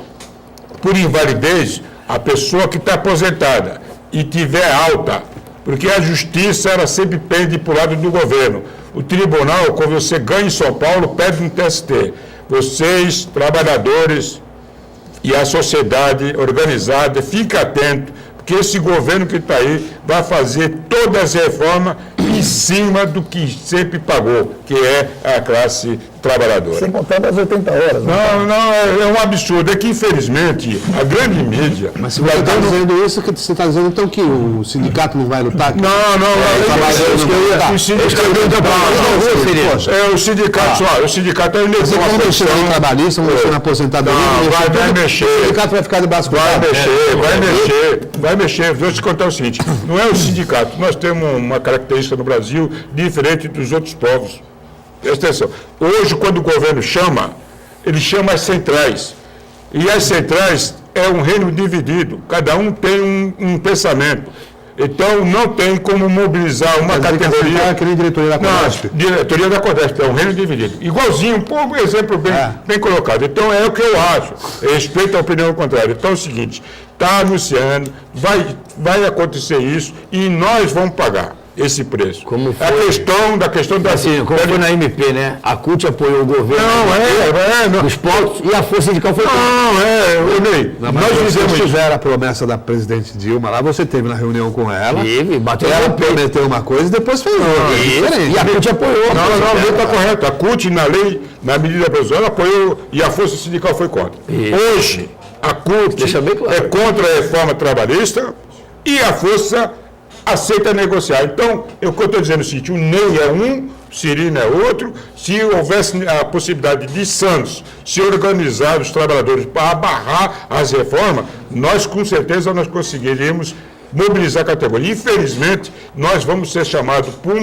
por invalidez, a pessoa que está aposentada e tiver alta, porque a justiça ela sempre pende para o lado do governo. O tribunal, quando você ganha em São Paulo, pede um TST. Vocês, trabalhadores e a sociedade organizada, fiquem atentos, porque esse governo que está aí vai fazer todas as reformas em cima do que sempre pagou, que é a classe trabalhadora. Sem contar das 80 horas. Não, é um absurdo. É que, infelizmente, a grande mídia... Mas se você está dizendo isso, você está dizendo então que o sindicato não vai lutar? Não, o sindicato é uma Você vai mexer na trabalhista, vai mexer na aposentadoria, vai mexer. O sindicato vai ficar de braço cruzado. Vai mexer. Vou te contar o seguinte, não é o sindicato, nós temos uma característica no Brasil diferente dos outros povos. Presta atenção. Hoje, quando o governo chama, ele chama as centrais. E as centrais é um reino dividido. Cada um tem um pensamento. Então, não tem como mobilizar uma categoria... É que nem diretoria da Codesp. Não, diretoria da Codesp, é um reino dividido. Igualzinho, um exemplo bem colocado. Então, é o que eu acho. Respeito à opinião contrária. Então, é o seguinte, está anunciando, vai acontecer isso e nós vamos pagar esse preço. Como foi? A questão da... Assim, como foi na MP, né? A CUT apoiou o governo dos pontos e a Força Sindical foi... Ney, nós tiveram a promessa da presidente Dilma lá, você teve na reunião com ela. Bateu ela prometeu uma coisa e depois fez outra. E a CUT apoiou. Não, está correto. A CUT, na lei, na medida provisória, apoiou e a Força Sindical foi contra. Hoje, a CUT é contra a reforma trabalhista e a Força aceita negociar. Então, o que eu estou dizendo é o seguinte, o Ney é um, o Cirino é outro. Se houvesse a possibilidade de Santos se organizar os trabalhadores para barrar as reformas, nós com certeza nós conseguiríamos mobilizar a categoria. Infelizmente, nós vamos ser chamados por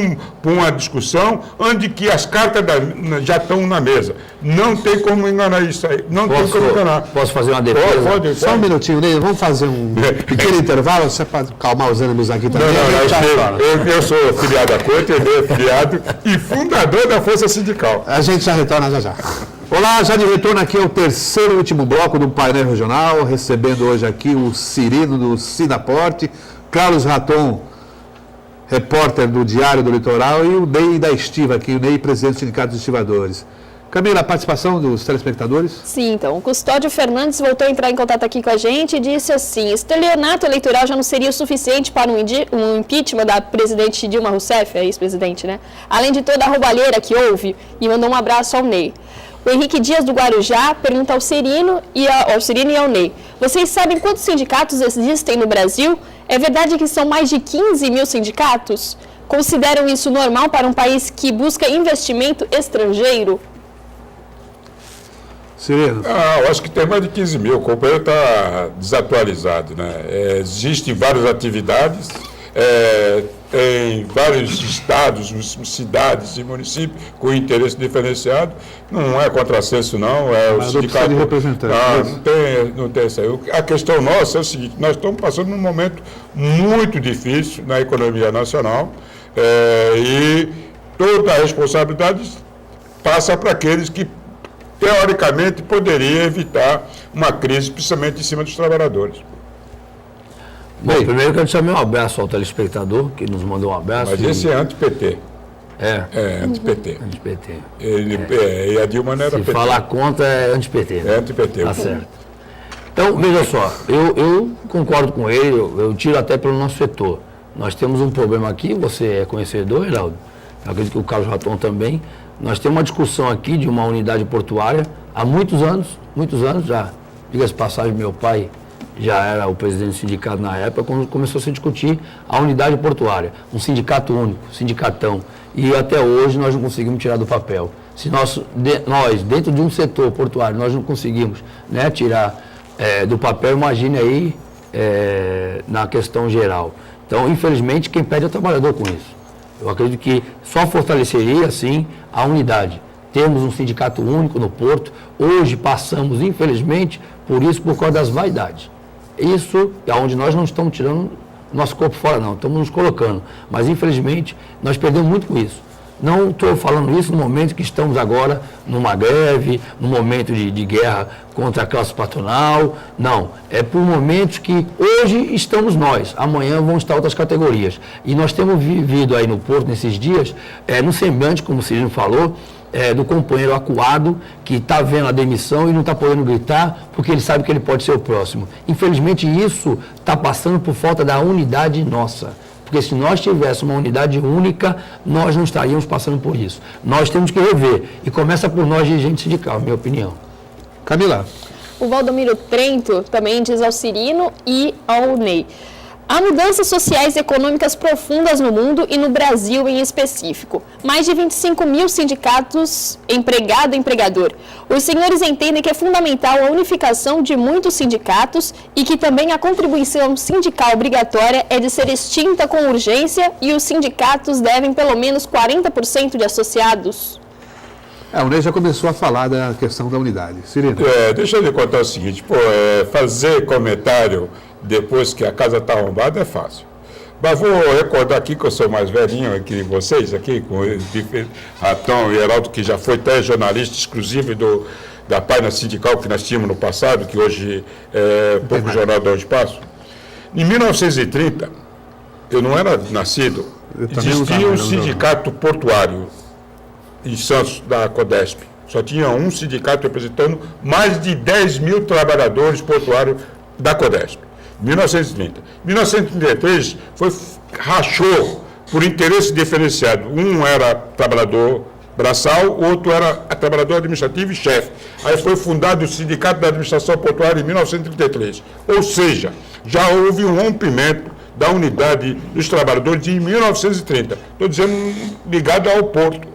uma discussão onde que as cartas já estão na mesa. Não tem como enganar isso aí. Tem como enganar. Posso fazer uma defesa? Pode. Só um minutinho, Ney, vamos fazer um pequeno intervalo, você pode calmar os ânimos aqui também. Eu sou filiado à CUT, ele é filiado e fundador da Força Sindical. A gente já retorna já. Olá, já de retorno aqui ao terceiro e último bloco do painel regional, recebendo hoje aqui o Cirino do Sinaporte, Carlos Raton, repórter do Diário do Litoral, e o Ney da Estiva aqui, o Ney, presidente do Sindicato dos Estivadores. Camila, a participação dos telespectadores? Sim, então, o Custódio Fernandes voltou a entrar em contato aqui com a gente e disse assim, estelionato eleitoral já não seria o suficiente para um impeachment da presidente Dilma Rousseff, a ex-presidente, né? Além de toda a roubalheira que houve, e mandou um abraço ao Ney. O Henrique Dias do Guarujá pergunta ao Cirino e ao Ney. Vocês sabem quantos sindicatos existem no Brasil? É verdade que são mais de 15 mil sindicatos? Consideram isso normal para um país que busca investimento estrangeiro? Cirino? Eu acho que tem mais de 15 mil. O companheiro está desatualizado, né? Existem várias atividades. Em vários estados, cidades e municípios com interesse diferenciado, não é contrassenso não, é o sindicato de representantes. Não tem isso aí. A questão nossa é o seguinte, nós estamos passando num momento muito difícil na economia nacional e toda a responsabilidade passa para aqueles que teoricamente poderiam evitar uma crise, principalmente em cima dos trabalhadores. Bom, primeiro eu quero chamar um abraço ao telespectador, que nos mandou um abraço. Mas esse é anti-PT. É anti-PT. Anti-PT. E a Dilma não era Se PT. falar contra é anti-PT. É anti-PT. Tá certo. Então, veja só, eu concordo com ele, eu tiro até pelo nosso setor. Nós temos um problema aqui, você é conhecedor, Heraldo, eu acredito que o Carlos Raton também. Nós temos uma discussão aqui de uma unidade portuária há muitos anos já. Diga-se passagem, meu pai já era o presidente do sindicato na época, quando começou a se discutir a unidade portuária, um sindicato único, sindicatão, e até hoje nós não conseguimos tirar do papel. Se nós dentro de um setor portuário, nós não conseguimos, né, tirar do papel, imagine aí na questão geral. Então, infelizmente, quem perde é o trabalhador com isso. Eu acredito que só fortaleceria, assim, a unidade. Temos um sindicato único no Porto. Hoje passamos, infelizmente, por isso, por causa das vaidades. Isso é onde nós não estamos tirando nosso corpo fora, não. Estamos nos colocando. Mas, infelizmente, nós perdemos muito com isso. Não estou falando isso no momento que estamos agora numa greve, no momento de guerra contra a classe patronal. Não. É por momentos que hoje estamos nós, amanhã vão estar outras categorias. E nós temos vivido aí no Porto, nesses dias, no semblante, como o Cirino falou, do companheiro acuado que está vendo a demissão e não está podendo gritar porque ele sabe que ele pode ser o próximo. Infelizmente, isso está passando por falta da unidade nossa. Porque se nós tivéssemos uma unidade única, nós não estaríamos passando por isso. Nós temos que rever. E começa por nós, dirigentes sindicais, minha opinião. Camila. O Valdomiro Trento também diz ao Cirino e ao Ney. Há mudanças sociais e econômicas profundas no mundo e no Brasil em específico. Mais de 25 mil sindicatos empregado e empregador. Os senhores entendem que é fundamental a unificação de muitos sindicatos e que também a contribuição sindical obrigatória é de ser extinta com urgência e os sindicatos devem pelo menos 40% de associados? O Ney já começou a falar da questão da unidade. Cirino. Deixa eu lhe contar o seguinte, fazer comentário depois que a casa está arrombada é fácil. Mas vou recordar aqui que eu sou mais velhinho aqui de vocês, aqui, com o Ratão e Heraldo, que já foi até jornalista exclusivo da página sindical que nós tínhamos no passado, que hoje é pouco jornal de onde passo. Em 1930, eu não era nascido, existia um sindicato portuário em Santos, da Codesp. Só tinha um sindicato representando mais de 10 mil trabalhadores portuários da Codesp. 1930. 1933 rachou por interesse diferenciado. Um era trabalhador braçal, o outro era trabalhador administrativo e chefe. Aí foi fundado o Sindicato da Administração Portuária em 1933. Ou seja, já houve um rompimento da unidade dos trabalhadores em 1930. Estou dizendo ligado ao Porto.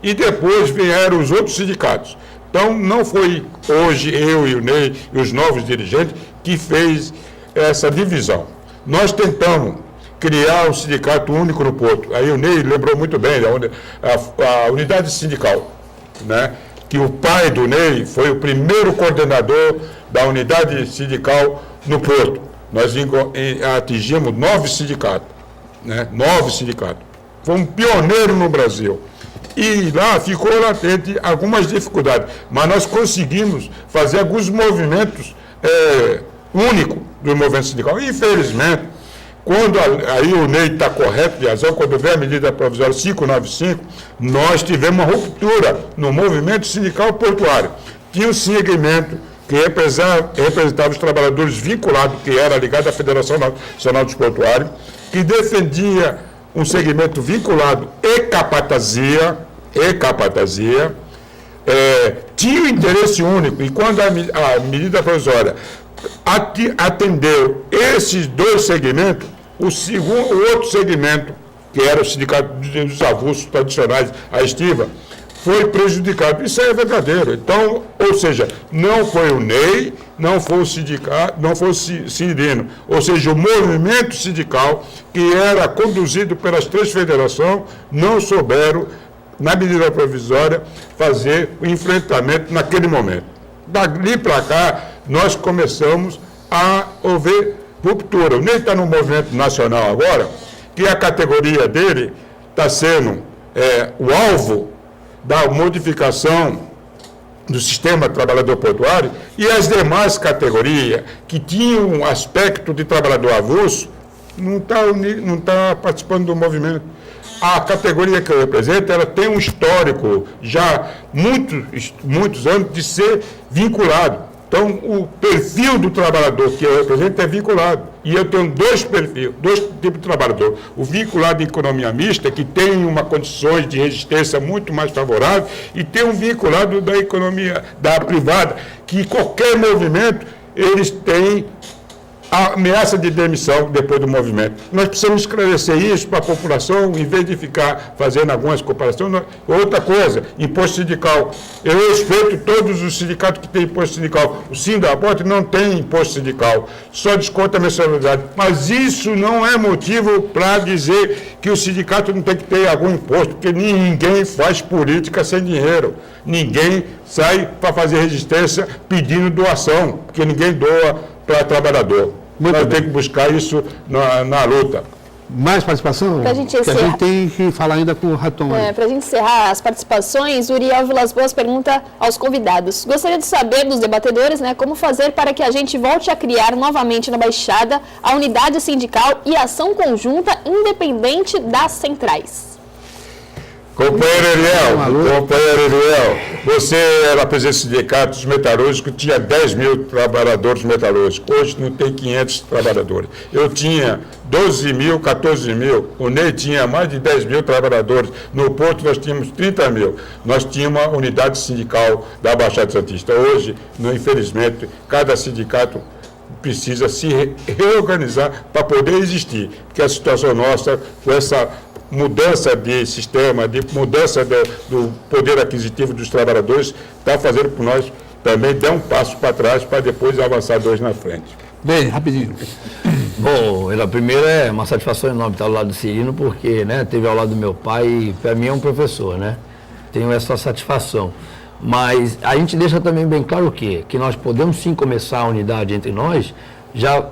E depois vieram os outros sindicatos. Então, não foi hoje eu e o Ney e os novos dirigentes que fez essa divisão. Nós tentamos criar um sindicato único no Porto. Aí o Ney lembrou muito bem a unidade sindical, né? Que o pai do Ney foi o primeiro coordenador da unidade sindical no Porto. Nós atingimos 9 sindicatos, né? 9 sindicatos. Foi um pioneiro no Brasil. E lá ficou latente algumas dificuldades, mas nós conseguimos fazer alguns movimentos únicos do movimento sindical. Infelizmente, quando aí o Ney está correto de razão, quando veio a medida provisória 595, nós tivemos uma ruptura no movimento sindical portuário. Tinha um segmento que representava os trabalhadores vinculados, que era ligado à Federação Nacional dos Portuários, que defendia um segmento vinculado e capatazia, tinha um interesse único, e quando a medida provisória atendeu esses dois segmentos, o outro segmento, que era o sindicato dos avulsos tradicionais, a estiva, foi prejudicado. Isso é verdadeiro. Então, ou seja, não foi o Ney, não foi o sindicato, não foi o Cirino. Ou seja, o movimento sindical, que era conduzido pelas 3 federações, não souberam, na medida provisória, fazer o enfrentamento naquele momento. Dali para cá, nós começamos a haver ruptura. O Ney está no movimento nacional agora, que a categoria dele está sendo o alvo da modificação do sistema trabalhador portuário, e as demais categorias que tinham um aspecto de trabalhador avulso não tá participando do movimento. A categoria que eu represento, ela tem um histórico já muitos anos de ser vinculado. Então, o perfil do trabalhador que eu represento é vinculado. E eu tenho 2 perfis, 2 tipos de trabalhador. O vinculado em economia mista, que tem uma condições de resistência muito mais favorável, e tem um vinculado da economia da privada, que qualquer movimento, eles têm a ameaça de demissão depois do movimento. Nós precisamos esclarecer isso para a população, em vez de ficar fazendo algumas comparações. Outra coisa, imposto sindical. Eu respeito todos os sindicatos que têm imposto sindical. O Sindaporte não tem imposto sindical, só desconta a mensalidade. Mas isso não é motivo para dizer que o sindicato não tem que ter algum imposto, porque ninguém faz política sem dinheiro. Ninguém sai para fazer resistência pedindo doação, porque ninguém doa para trabalhador. Nós temos que buscar isso na luta. Mais participação? Pra gente Que a encerrar. gente tem que falar ainda com o Raton. Para a gente encerrar as participações, o Uriel Vilas Boas pergunta aos convidados. Gostaria de saber dos debatedores, né, como fazer para que a gente volte a criar novamente na Baixada a unidade sindical e ação conjunta independente das centrais. Companheiro Ariel, você era presidente do sindicato dos metalúrgicos, tinha 10 mil trabalhadores metalúrgicos. Hoje não tem 500 trabalhadores. Eu tinha 12 mil, 14 mil. O Ney tinha mais de 10 mil trabalhadores. No Porto nós tínhamos 30 mil. Nós tínhamos uma unidade sindical da Baixada Santista. Hoje, infelizmente, cada sindicato precisa se reorganizar para poder existir. Porque a situação nossa, com essa mudança de sistema, de mudança do poder aquisitivo dos trabalhadores, está fazendo por nós também dar um passo para trás para depois avançar 2 na frente. Bem, rapidinho. Bom, primeiro é uma satisfação enorme estar ao lado do Cirino, porque, né, teve ao lado do meu pai e para mim é um professor, né? Tenho essa satisfação. Mas a gente deixa também bem claro o quê? Que nós podemos sim começar a unidade entre nós,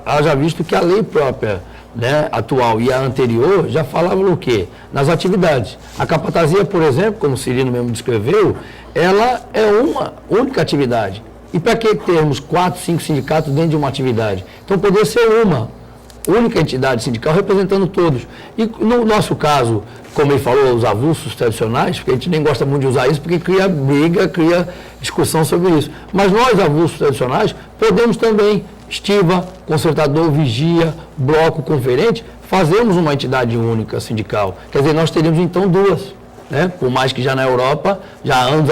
haja visto que a lei própria, né, atual e a anterior já falavam o quê? Nas atividades. A capatazia, por exemplo, como o Cirino mesmo descreveu, ela é uma única atividade. E para que termos 4, 5 sindicatos dentro de uma atividade? Então poderia ser uma única entidade sindical representando todos. E no nosso caso, como ele falou, os avulsos tradicionais, porque a gente nem gosta muito de usar isso, porque cria briga, cria discussão sobre isso. Mas nós, avulsos tradicionais, podemos também, estiva, concertador, vigia, bloco, conferente, fazemos uma entidade única sindical. Quer dizer, nós teríamos então 2, né? Por mais que já na Europa, já há anos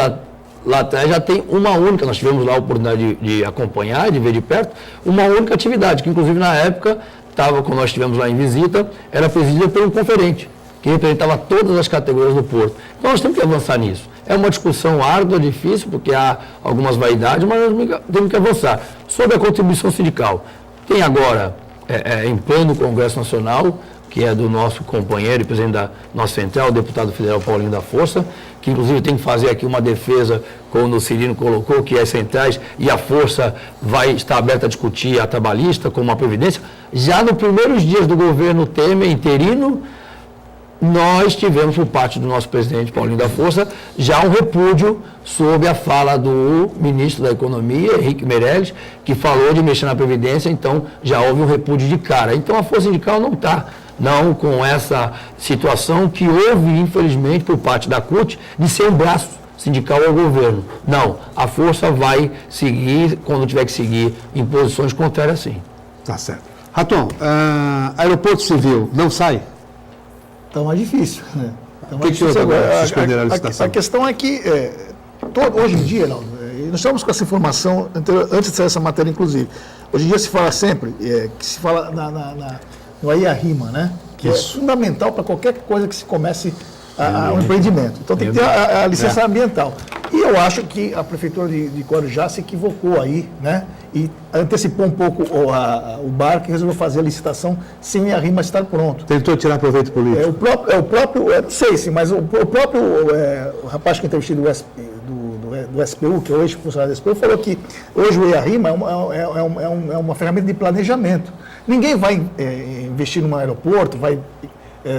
lá atrás, já tem uma única, nós tivemos lá a oportunidade de acompanhar, de ver de perto, uma única atividade, que inclusive na época, quando nós estivemos lá em visita, era presidida por um conferente, que representava todas as categorias do Porto. Então nós temos que avançar nisso. É uma discussão árdua, difícil, porque há algumas vaidades, mas nós temos que avançar. Sobre a contribuição sindical, tem agora, em pleno o Congresso Nacional, que é do nosso companheiro e presidente da nossa central, o deputado federal Paulinho da Força, que inclusive tem que fazer aqui uma defesa, como o Cirino colocou, que as centrais e a Força vai estar aberta a discutir a trabalhista, como a Previdência. Já nos primeiros dias do governo Temer, interino, nós tivemos, por parte do nosso presidente Paulinho da Força, já um repúdio sobre a fala do ministro da Economia, Henrique Meirelles, que falou de mexer na Previdência, então já houve um repúdio de cara. Então a Força Sindical não está com essa situação que houve, infelizmente, por parte da CUT, de ser um braço sindical ao governo. Não, a Força vai seguir, quando tiver que seguir, em posições contrárias, sim. Tá certo. Raton, aeroporto civil não sai? Está mais difícil, né? Tá mais que difícil agora. suspenderam a licitação? A questão é que, hoje em dia, nós estamos com essa informação, antes de sair essa matéria, inclusive, hoje em dia se fala sempre, que se fala no AIA-RIMA, né? Que é fundamental para qualquer coisa que se comece um empreendimento. Então tem que ter a licença ambiental. E eu acho que a Prefeitura de Guarujá se equivocou aí, né? E antecipou um pouco o barco e resolveu fazer a licitação sem a RIMA estar pronto. Tentou tirar proveito político. O próprio, não sei se, mas o próprio o rapaz que entrevistou do SPU, que é hoje funcionário do SPU, falou que hoje o EARIMA é uma ferramenta de planejamento. Ninguém vai investir num aeroporto, vai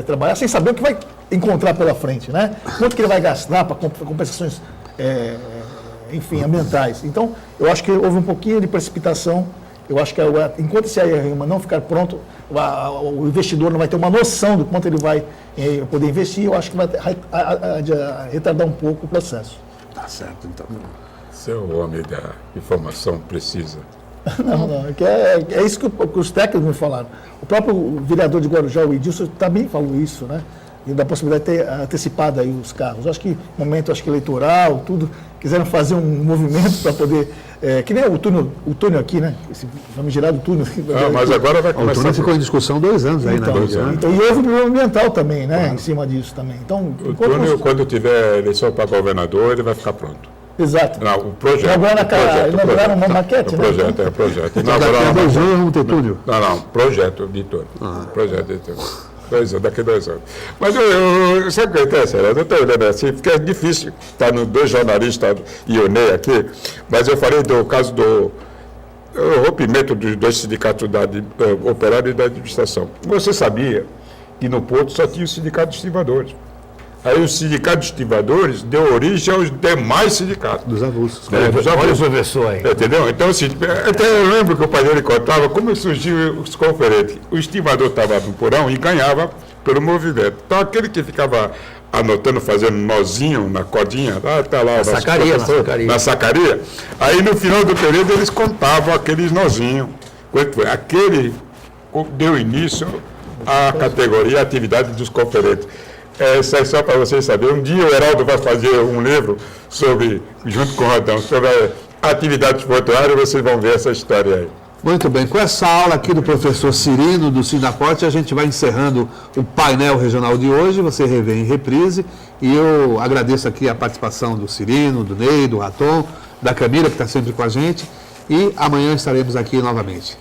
trabalhar sem saber o que vai encontrar pela frente, né? Quanto que ele vai gastar para compensações ambientais. Então, eu acho que houve um pouquinho de precipitação. Eu acho que enquanto esse AIA-RIMA não ficar pronto, o investidor não vai ter uma noção do quanto ele vai poder investir. Eu acho que vai retardar um pouco o processo. Tá certo, então. Seu homem da informação precisa. Não, é isso que os técnicos me falaram. O próprio vereador de Guarujá, o Edilson, também falou isso, né? e da possibilidade de ter antecipado aí os carros. Acho que momento eleitoral, tudo, quiseram fazer um movimento para poder, que nem o túnel aqui, né? Esse famigerado túnel. Mas agora vai O começar. túnel ficou em discussão 2 anos aí, Então, né? Mídia, né? então, e houve um problema ambiental também, né? Em cima disso também. Então, O túnel, quando tiver eleição para governador, ele vai ficar pronto. exato. Não, o projeto. Agora inauguraram uma maquete, o né? projeto, é o projeto. Então, daqui a 2 anos vamos ter túnel. Não, projeto de túnel. Projeto de túnel. 2 anos, daqui a 2 anos. Mas sabe o que acontece, Heraldo? Eu estou olhando assim, porque é difícil estar nos 2 jornalistas e o Ney aqui, mas eu falei do caso do rompimento dos 2 sindicatos operários e da administração. Você sabia que no Porto só tinha o sindicato de estivadores. Aí o sindicato de estivadores deu origem aos demais sindicatos. Dos avulsos. Dos Olha o avulsos. professor aí. Entendeu? Então, assim, até eu lembro que o pai dele contava como surgiu os conferentes. O estivador estava no porão e ganhava pelo movimento. Então, aquele que ficava anotando, fazendo nozinho na cordinha, tá lá o sacaria, na sacaria. Aí, no final do período, eles contavam aqueles nozinhos. Quanto foi? Aquele deu início à categoria, à atividade dos conferentes. Isso é só para vocês saberem. Um dia o Heraldo vai fazer um livro sobre, junto com o Rodão, sobre a atividade portuária, vocês vão ver essa história aí. Muito bem, com essa aula aqui do professor Cirino, do Sinaporte, a gente vai encerrando o painel regional de hoje, você revê em reprise, e eu agradeço aqui a participação do Cirino, do Ney, do Raton, da Camila, que está sempre com a gente, e amanhã estaremos aqui novamente.